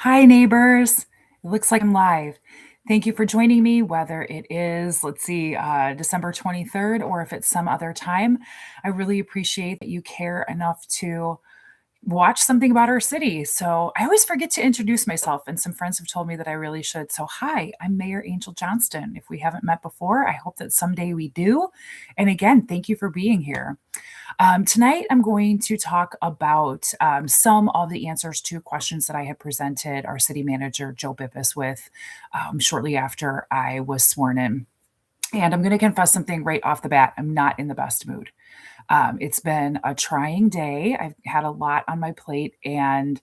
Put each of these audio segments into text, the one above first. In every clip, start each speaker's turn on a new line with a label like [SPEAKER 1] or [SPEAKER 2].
[SPEAKER 1] Hi, neighbors. It looks like I'm live. Thank you for joining me, whether it is, let's see, December 23rd or if it's some other time. I really appreciate that you care enough to watch something about our city. So I always forget to introduce myself, and some friends have told me that I really should. So, hi, I'm Mayor Angel Johnston. If we haven't met before, I hope that someday we do. And again, thank you for being here. Tonight, I'm going to talk about some of the answers to questions that I had presented our city manager, Joe Bippus, with shortly after I was sworn in. And I'm going to confess something right off the bat. I'm not in the best mood. It's been a trying day. I've had a lot on my plate, and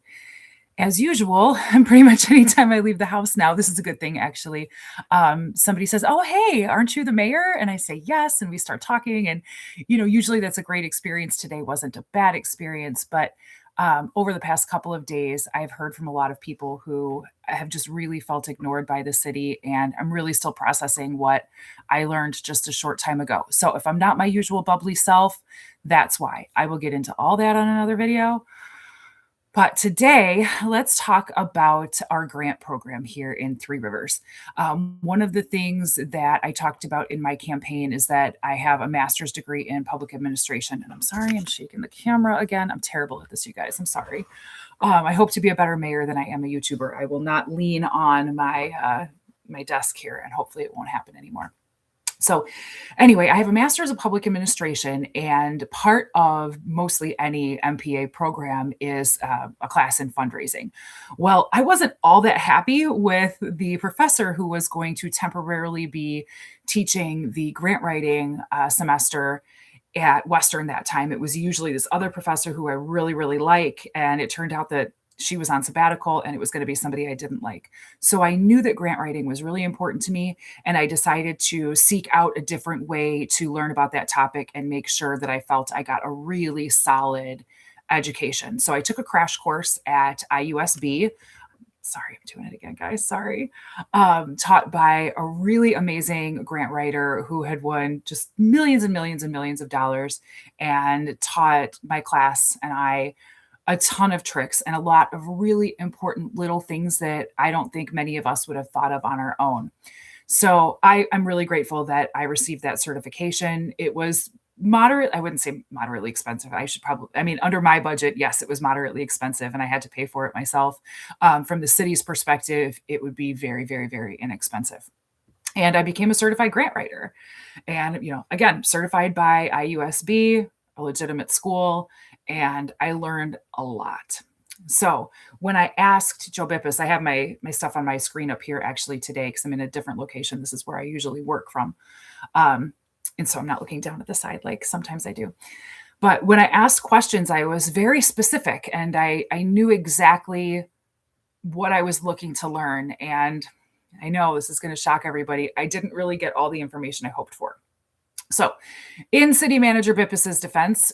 [SPEAKER 1] as usual, and pretty much anytime I leave the house now, this is a good thing actually. Somebody says, "Oh, hey, aren't you the mayor?" And I say, "Yes." And we start talking. And, usually that's a great experience. Today wasn't a bad experience. But over the past couple of days, I've heard from a lot of people who have just really felt ignored by the city. And I'm really still processing what I learned just a short time ago. So if I'm not my usual bubbly self, that's why. I will get into all that on another video. But today, let's talk about our grant program here in Three Rivers. One of the things that I talked about in my campaign is that I have a master's degree in public administration. And I'm sorry, I'm shaking the camera again. I'm terrible at this, you guys. I'm sorry. I hope to be a better mayor than I am a YouTuber. I will not lean on my desk here, and hopefully it won't happen anymore. So, anyway, I have a master's of public administration, and part of mostly any MPA program is a class in fundraising. Well, I wasn't all that happy with the professor who was going to temporarily be teaching the grant writing semester at Western that time. It was usually this other professor who I really, really like, and it turned out that she was on sabbatical and it was going to be somebody I didn't like. So I knew that grant writing was really important to me, and I decided to seek out a different way to learn about that topic and make sure that I felt I got a really solid education. So I took a crash course at IUSB. Sorry, I'm doing it again, guys. Sorry. Taught by a really amazing grant writer who had won just millions and millions and millions of dollars, and taught my class and I a ton of tricks and a lot of really important little things that I don't think many of us would have thought of on our own. So I'm really grateful that I received that certification. It was moderate. I wouldn't say moderately expensive. I should probably, I mean, under my budget, yes, it was moderately expensive and I had to pay for it myself. From the city's perspective, it would be very, very, very inexpensive. And I became a certified grant writer. And, again, certified by IUSB, a legitimate school, and I learned a lot. So when I asked Joe Bippus, I have my stuff on my screen up here actually today because I'm in a different location. This is where I usually work from. Um, and so I'm not looking down at the side like sometimes I do. But when I asked questions, I was very specific and I knew exactly what I was looking to learn. And I know this is going to shock everybody. I didn't really get all the information I hoped for. So, in City Manager Bippus's defense,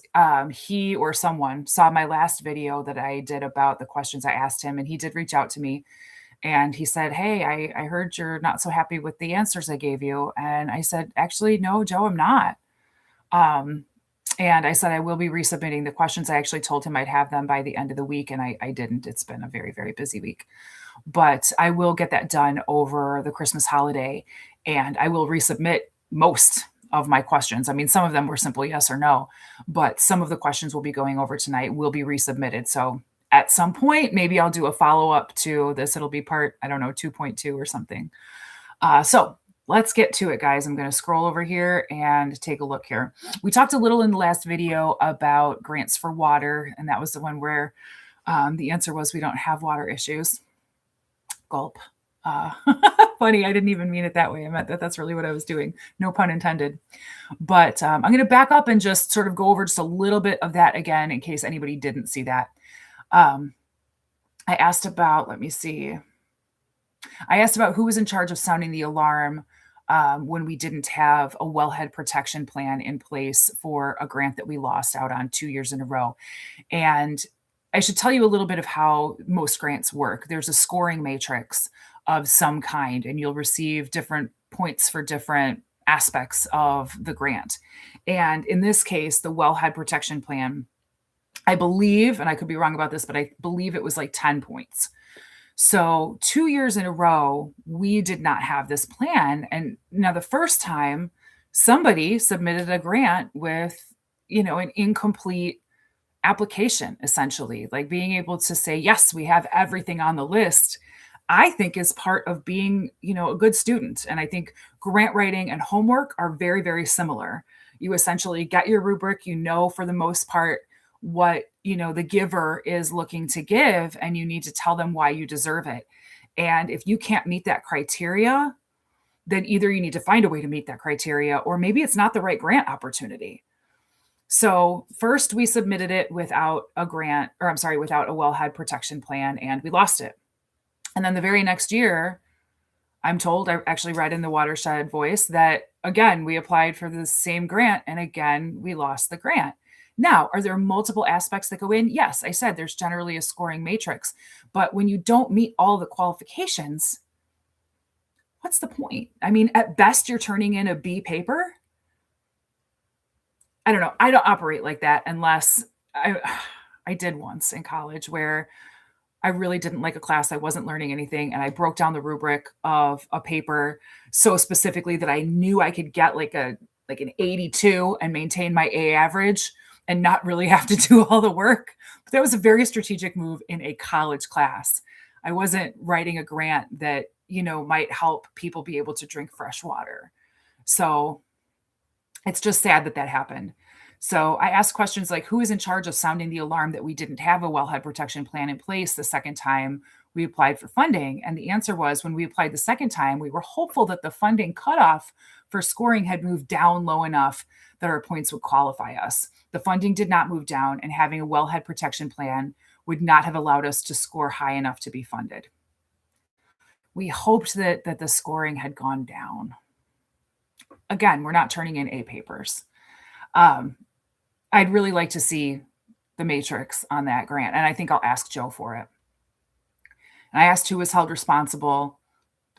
[SPEAKER 1] he or someone saw my last video that I did about the questions I asked him, and he did reach out to me. And he said, "Hey, I heard you're not so happy with the answers I gave you." And I said, "Actually, no, Joe, I'm not." Um, and I said, "I will be resubmitting the questions." I actually told him I'd have them by the end of the week, and I didn't. It's been a very, very busy week. But I will get that done over the Christmas holiday, and I will resubmit most of my questions. I mean, some of them were simple yes or no, but some of the questions we'll be going over tonight will be resubmitted. So at some point, maybe I'll do a follow-up to this. It'll be part, I don't know, 2.2 or something. So let's get to it, guys. I'm going to scroll over here and take a look here. We talked a little in the last video about grants for water, and that was the one where the answer was we don't have water issues. Gulp. Funny, I didn't even mean it that way. I meant that that's really what I was doing. No pun intended. But I'm going to back up and just sort of go over just a little bit of that again in case anybody didn't see that. I asked about, let me see. I asked about who was in charge of sounding the alarm when we didn't have a wellhead protection plan in place for a grant that we lost out on 2 years in a row. And I should tell you a little bit of how most grants work. There's a scoring matrix of some kind, and you'll receive different points for different aspects of the grant. And in this case, the wellhead protection plan, I believe, and I could be wrong about this, but I believe it was like 10 points. So 2 years in a row, we did not have this plan. And now the first time somebody submitted a grant with, an incomplete application, essentially, like being able to say, yes, we have everything on the list, I think is part of being, a good student. And I think grant writing and homework are very, very similar. You essentially get your rubric, for the most part what, the giver is looking to give, and you need to tell them why you deserve it. And if you can't meet that criteria, then either you need to find a way to meet that criteria, or maybe it's not the right grant opportunity. So first we submitted it without a grant, or I'm sorry, without a wellhead protection plan, and we lost it. And then the very next year, I'm told, I actually read in the Watershed Voice that again, we applied for the same grant and again, we lost the grant. Now, are there multiple aspects that go in? Yes, I said there's generally a scoring matrix, but when you don't meet all the qualifications, what's the point? I mean, at best, you're turning in a B paper. I don't know. I don't operate like that unless I did once in college where I really didn't like a class. I wasn't learning anything. And I broke down the rubric of a paper so specifically that I knew I could get like an 82 and maintain my A average and not really have to do all the work. But that was a very strategic move in a college class. I wasn't writing a grant that, might help people be able to drink fresh water. So it's just sad that that happened. So I asked questions like, who is in charge of sounding the alarm that we didn't have a wellhead protection plan in place the second time we applied for funding? And the answer was, when we applied the second time, we were hopeful that the funding cutoff for scoring had moved down low enough that our points would qualify us. The funding did not move down, and having a wellhead protection plan would not have allowed us to score high enough to be funded. We hoped that the scoring had gone down. Again, we're not turning in A papers. I'd really like to see the matrix on that grant, and I think I'll ask Joe for it. And I asked who was held responsible.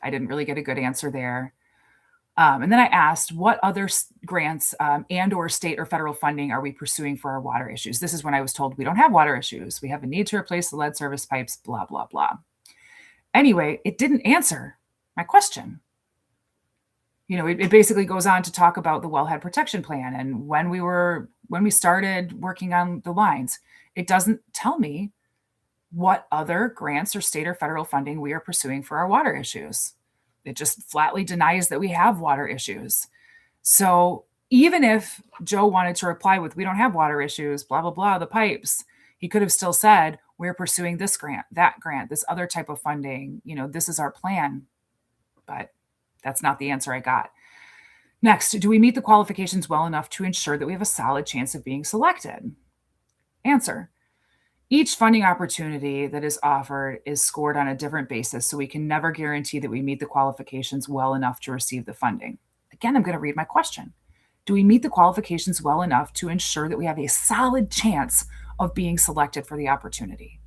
[SPEAKER 1] I didn't really get a good answer there. And then I asked what other grants and or state or federal funding are we pursuing for our water issues? This is when I was told we don't have water issues. We have a need to replace the lead service pipes, blah, blah, blah. Anyway, it didn't answer my question. It basically goes on to talk about the wellhead protection plan and when we started working on the lines. It doesn't tell me what other grants or state or federal funding we are pursuing for our water issues. It just flatly denies that we have water issues. So even if Joe wanted to reply with, we don't have water issues, blah, blah, blah, the pipes, he could have still said, we're pursuing this grant, that grant, this other type of funding, this is our plan. But that's not the answer I got. Next, do we meet the qualifications well enough to ensure that we have a solid chance of being selected? Answer. Each funding opportunity that is offered is scored on a different basis, so we can never guarantee that we meet the qualifications well enough to receive the funding. Again, I'm going to read my question. Do we meet the qualifications well enough to ensure that we have a solid chance of being selected for the opportunity?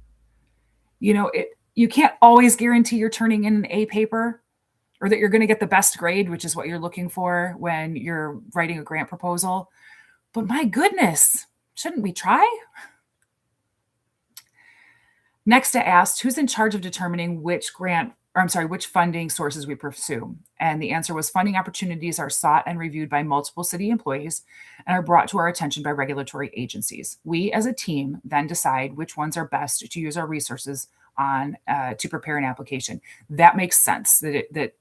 [SPEAKER 1] You can't always guarantee you're turning in an A paper or that you're going to get the best grade, which is what you're looking for when you're writing a grant proposal. But my goodness, shouldn't we try? Next, I asked who's in charge of determining which funding sources we pursue. And the answer was funding opportunities are sought and reviewed by multiple city employees and are brought to our attention by regulatory agencies. We as a team then decide which ones are best to use our resources on to prepare an application. That makes sense that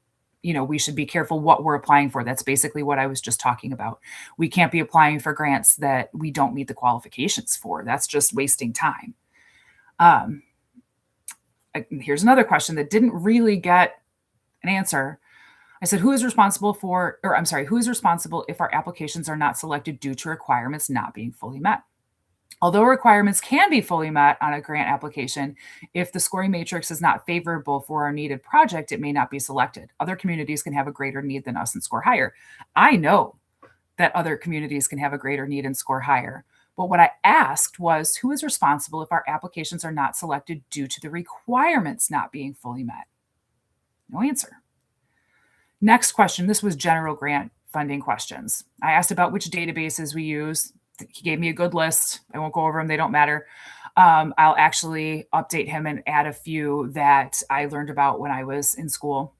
[SPEAKER 1] we should be careful what we're applying for. That's basically what I was just talking about. We can't be applying for grants that we don't meet the qualifications for. That's just wasting time. Here's another question that didn't really get an answer. I said, who is responsible if our applications are not selected due to requirements not being fully met? Although requirements can be fully met on a grant application, if the scoring matrix is not favorable for our needed project, it may not be selected. Other communities can have a greater need than us and score higher. I know that other communities can have a greater need and score higher. But what I asked was, who is responsible if our applications are not selected due to the requirements not being fully met? No answer. Next question. This was general grant funding questions. I asked about which databases we use. He gave me a good list. I won't go over them. They don't matter. I'll actually update him and add a few that I learned about when I was in school.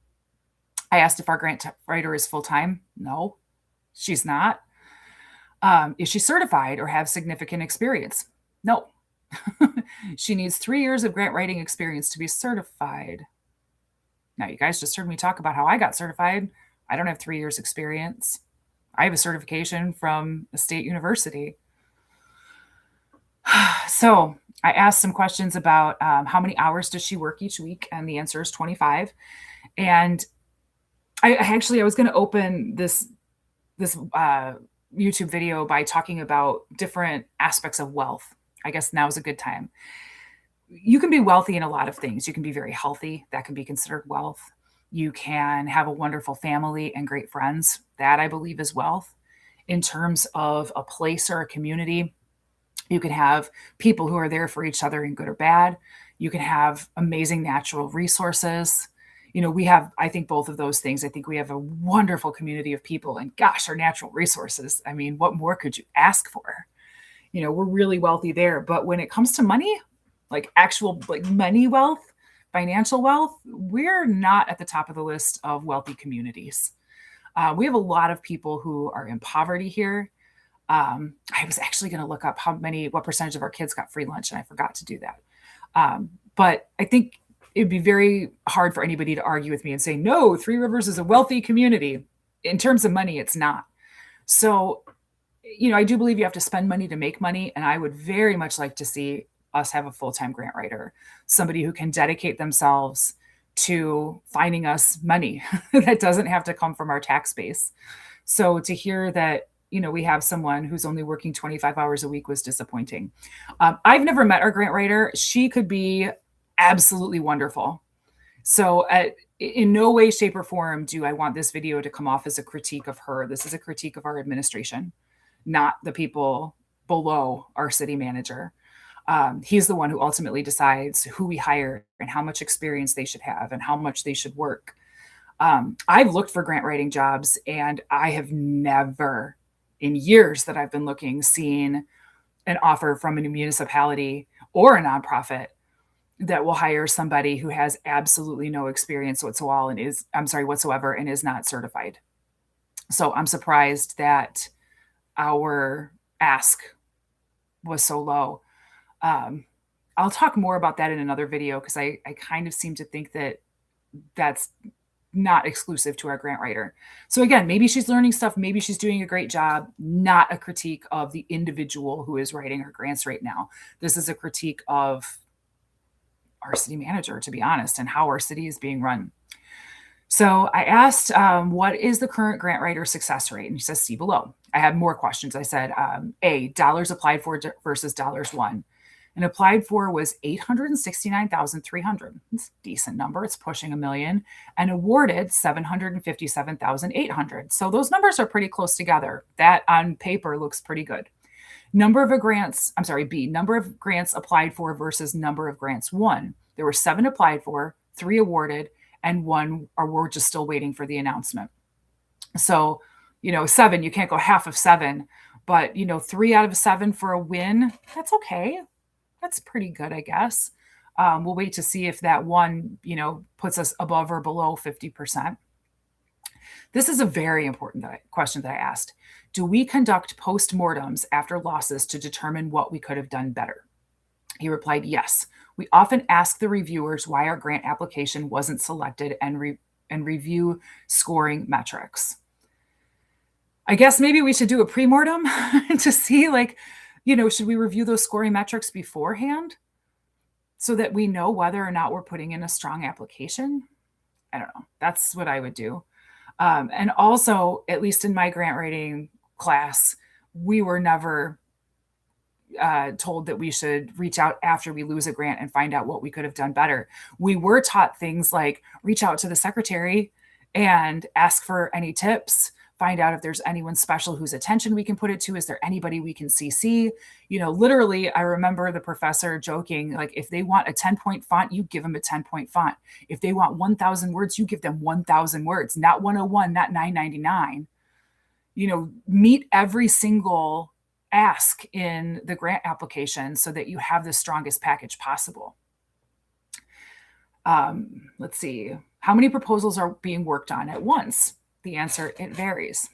[SPEAKER 1] I asked if our grant writer is full time. No, she's not. Is she certified or have significant experience? No. She needs 3 years of grant writing experience to be certified. Now, you guys just heard me talk about how I got certified. I don't have 3 years experience. I have a certification from a state university. So I asked some questions about how many hours does she work each week, and the answer is 25. And I was going to open this YouTube video by talking about different aspects of wealth. I guess now is a good time. You can be wealthy in a lot of things. You can be very healthy. That can be considered wealth. You can have a wonderful family and great friends. That, I believe, is wealth. In terms of a place or a community, you can have people who are there for each other in good or bad. You can have amazing natural resources. We have, I think, both of those things. I think we have a wonderful community of people, and gosh, our natural resources. I mean, what more could you ask for? We're really wealthy there. But when it comes to money, like actual money wealth, financial wealth, we're not at the top of the list of wealthy communities. We have a lot of people who are in poverty here. I was actually going to look up what percentage of our kids got free lunch, and I forgot to do that. But I think it'd be very hard for anybody to argue with me and say, no, Three Rivers is a wealthy community. In terms of money, it's not. So, I do believe you have to spend money to make money. And I would very much like to see us have a full-time grant writer, somebody who can dedicate themselves to finding us money that doesn't have to come from our tax base. So to hear that, we have someone who's only working 25 hours a week was disappointing. I've never met our grant writer. She could be absolutely wonderful. So in no way, shape, or form do I want this video to come off as a critique of her. This is a critique of our administration, not the people below our city manager. He's the one who ultimately decides who we hire and how much experience they should have and how much they should work. I've looked for grant writing jobs, and I have never, in years that I've been looking, seen an offer from a municipality or a nonprofit that will hire somebody who has absolutely no experience whatsoever and is not certified. So I'm surprised that our ask was so low. I'll talk more about that in another video, because I kind of seem to think that that's not exclusive to our grant writer. So again, maybe she's learning stuff. Maybe she's doing a great job. Not a critique of the individual who is writing our grants right now. This is a critique of our city manager, to be honest, and how our city is being run. So I asked, what is the current grant writer success rate? And she says, see below. I had more questions. I said, A, dollars applied for versus dollars won. And applied for was 869,300. It's a decent number. It's pushing $1 million. And awarded 757,800. So those numbers are pretty close together. That on paper looks pretty good. B, number of grants applied for versus number of grants won. There were 7 applied for, 3 awarded, and 1 we're just still waiting for the announcement. So, 7, you can't go half of 7, but 3 out of 7 for a win, that's okay. That's pretty good, I guess. We'll wait to see if that one, puts us above or below 50%. This is a very important question that I asked. Do we conduct postmortems after losses to determine what we could have done better? He replied, yes. We often ask the reviewers why our grant application wasn't selected and review scoring metrics. I guess maybe we should do a pre-mortem to see, should we review those scoring metrics beforehand so that we know whether or not we're putting in a strong application? I don't know. That's what I would do. And also, at least in my grant writing class, we were never told that we should reach out after we lose a grant and find out what we could have done better. We were taught things like reach out to the secretary and ask for any tips, find out if there's anyone special whose attention we can put it to. Is there anybody we can CC? Literally, I remember the professor joking, if they want a 10-point font, you give them a 10-point font. If they want 1,000 words, you give them 1,000 words, not 101, not 999. Meet every single ask in the grant application so that you have the strongest package possible. Let's see. How many proposals are being worked on at once? The answer, it varies.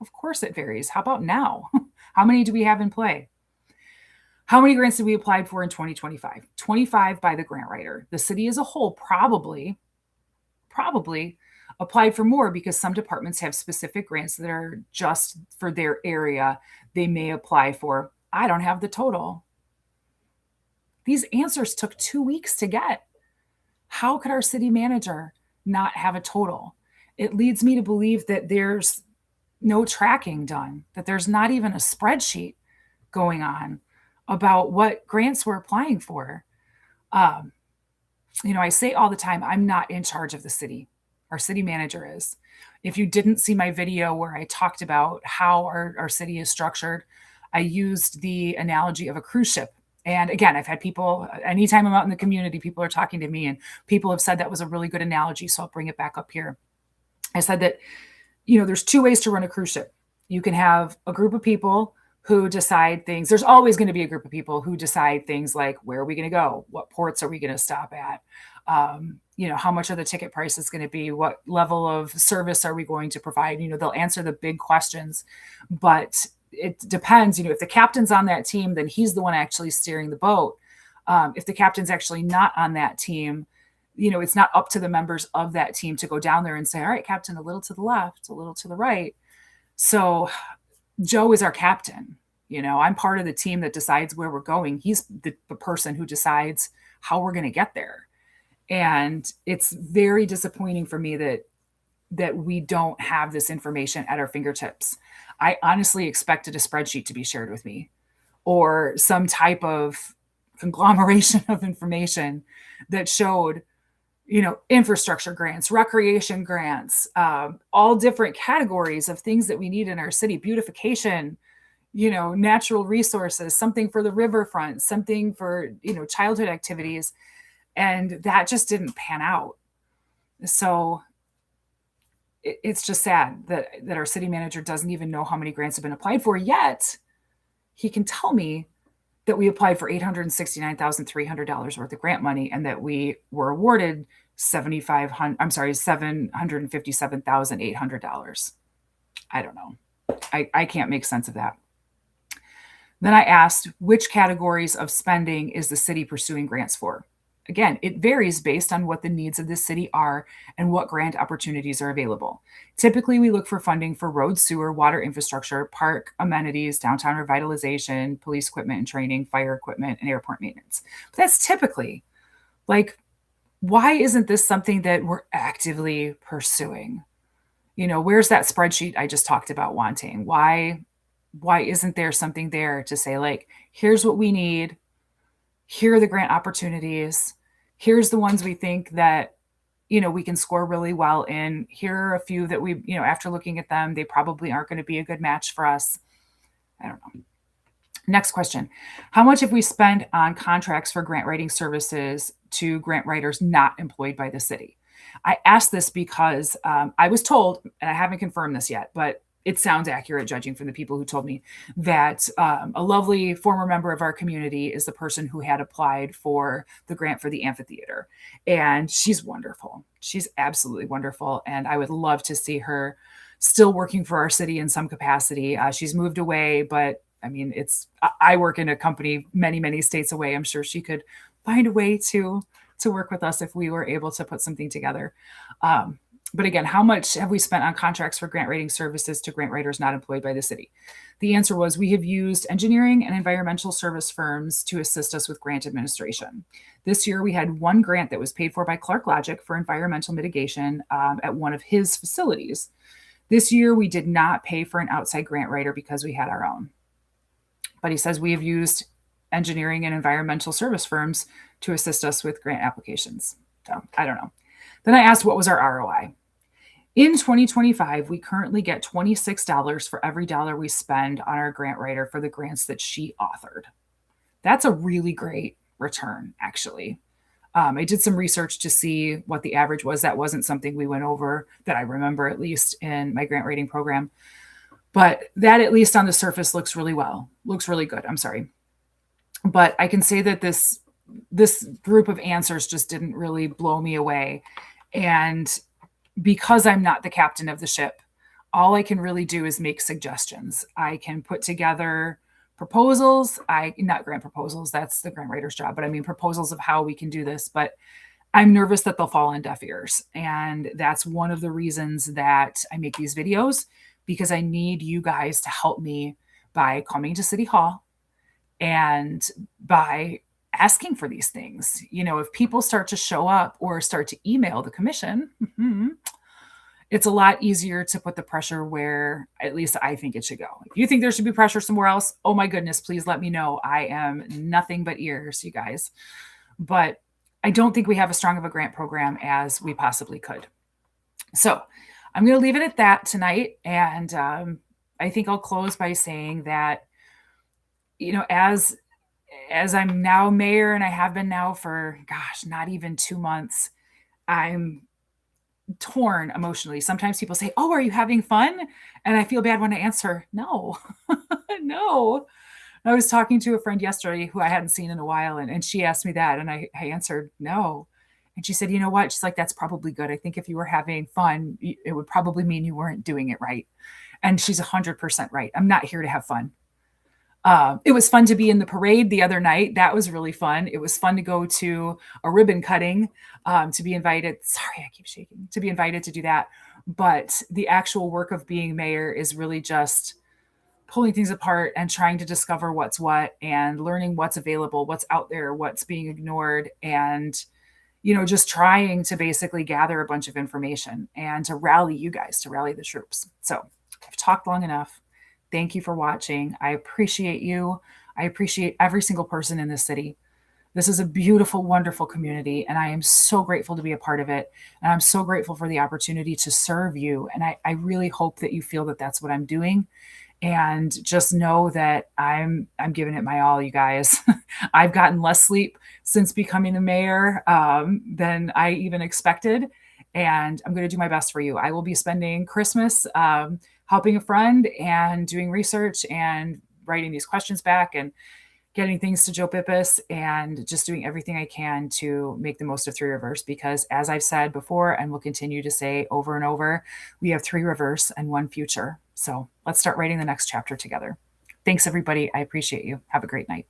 [SPEAKER 1] Of course it varies. How about now? How many do we have in play? How many grants did we apply for in 2025? 25 by the grant writer. The city as a whole probably applied for more because some departments have specific grants that are just for their area they may apply for. I don't have the total. These answers took 2 weeks to get. How could our city manager not have a total? It leads me to believe that there's no tracking done, that there's not even a spreadsheet going on about what grants we're applying for. Um, I say all the time, I'm not in charge of the city. Our city manager is. If you didn't see my video where I talked about how our city is structured, I used the analogy of a cruise ship. And again, I've had people, anytime I'm out in the community, people are talking to me and people have said that was a really good analogy. So I'll bring it back up here. I said that, there's two ways to run a cruise ship. You can have a group of people who decide things. There's always going to be a group of people who decide things like, where are we going to go? What ports are we going to stop at? How much are the ticket prices going to be? What level of service are we going to provide? They'll answer the big questions, but it depends. If the captain's on that team, then he's the one actually steering the boat. If the captain's actually not on that team, it's not up to the members of that team to go down there and say, all right, captain, a little to the left, a little to the right. So Joe is our captain. I'm part of the team that decides where we're going. He's the person who decides how we're going to get there. And it's very disappointing for me that we don't have this information at our fingertips. I honestly expected a spreadsheet to be shared with me or some type of conglomeration of information that showed, infrastructure grants, recreation grants, all different categories of things that we need in our city, beautification, natural resources, something for the riverfront, something for, childhood activities. And that just didn't pan out. So it's just sad that our city manager doesn't even know how many grants have been applied for, yet he can tell me that we applied for $869,300 worth of grant money and that we were awarded $757,800. I don't know. I can't make sense of that. Then I asked, which categories of spending is the city pursuing grants for? Again, it varies based on what the needs of the city are and what grant opportunities are available. Typically, we look for funding for road, sewer, water infrastructure, park amenities, downtown revitalization, police equipment and training, fire equipment, and airport maintenance. But that's typically, why isn't this something that we're actively pursuing? Where's that spreadsheet I just talked about wanting? Why isn't there something there to say, here's what we need, here are the grant opportunities, here's the ones we think that, we can score really well in, here are a few that we, after looking at them, they probably aren't going to be a good match for us. I don't know. Next question. How much have we spent on contracts for grant writing services to grant writers not employed by the city? I asked this because I was told, and I haven't confirmed this yet, but it sounds accurate judging from the people who told me that a lovely former member of our community is the person who had applied for the grant for the amphitheater. And she's wonderful. She's absolutely wonderful. And I would love to see her still working for our city in some capacity. She's moved away, but I work in a company many, many states away. I'm sure she could find a way to work with us if we were able to put something together. But again, how much have we spent on contracts for grant writing services to grant writers not employed by the city? The answer was we have used engineering and environmental service firms to assist us with grant administration. This year, we had one grant that was paid for by ClarkLogic for environmental mitigation at one of his facilities. This year, we did not pay for an outside grant writer because we had our own. But he says we have used engineering and environmental service firms to assist us with grant applications. So I don't know. Then I asked, what was our ROI? In 2025, we currently get $26 for every dollar we spend on our grant writer for the grants that she authored. That's a really great return, actually. I did some research to see what the average was. That wasn't something we went over that I remember, at least in my grant writing program. But that, at least on the surface, looks really good. I'm sorry. But I can say that this group of answers just didn't really blow me away. And because I'm not the captain of the ship, all I can really do is make suggestions. I can put together proposals. Not grant proposals, that's the grant writer's job, but I mean proposals of how we can do this. But I'm nervous that they'll fall on deaf ears. And that's one of the reasons that I make these videos, because I need you guys to help me by coming to City Hall and by asking for these things. If people start to show up or start to email the commission, it's a lot easier to put the pressure where at least I think it should go. If you think there should be pressure somewhere else, oh my goodness, please let me know. I am nothing but ears, you guys. But I don't think we have as strong of a grant program as we possibly could. So I'm going to leave it at that tonight. And I think I'll close by saying that, as I'm now mayor, and I have been now for, gosh, not even 2 months, I'm torn emotionally. Sometimes people say, "Oh, are you having fun?" And I feel bad when I answer, "No." No. I was talking to a friend yesterday who I hadn't seen in a while, and she asked me that, and I answered, "No." And she said, "You know what?" She's like, "That's probably good. I think if you were having fun, it would probably mean you weren't doing it right." And she's 100% right. I'm not here to have fun. It was fun to be in the parade the other night. That was really fun. It was fun to go to a ribbon cutting, to be invited. Sorry, I keep shaking. To be invited to do that. But the actual work of being mayor is really just pulling things apart and trying to discover what's what, and learning what's available, what's out there, what's being ignored, and just trying to basically gather a bunch of information and to rally you guys, to rally the troops. So I've talked long enough. Thank you for watching. I appreciate you. I appreciate every single person in this city. This is a beautiful, wonderful community, and I am so grateful to be a part of it. And I'm so grateful for the opportunity to serve you. And I really hope that you feel that that's what I'm doing. And just know that I'm giving it my all, you guys. I've gotten less sleep since becoming the mayor than I even expected, and I'm going to do my best for you. I will be spending Christmas helping a friend and doing research and writing these questions back and getting things to Joe Bippis, and just doing everything I can to make the most of Three Rivers, because as I've said before and will continue to say over and over, we have three rivers and one future. So let's start writing the next chapter together. Thanks, everybody. I appreciate you. Have a great night.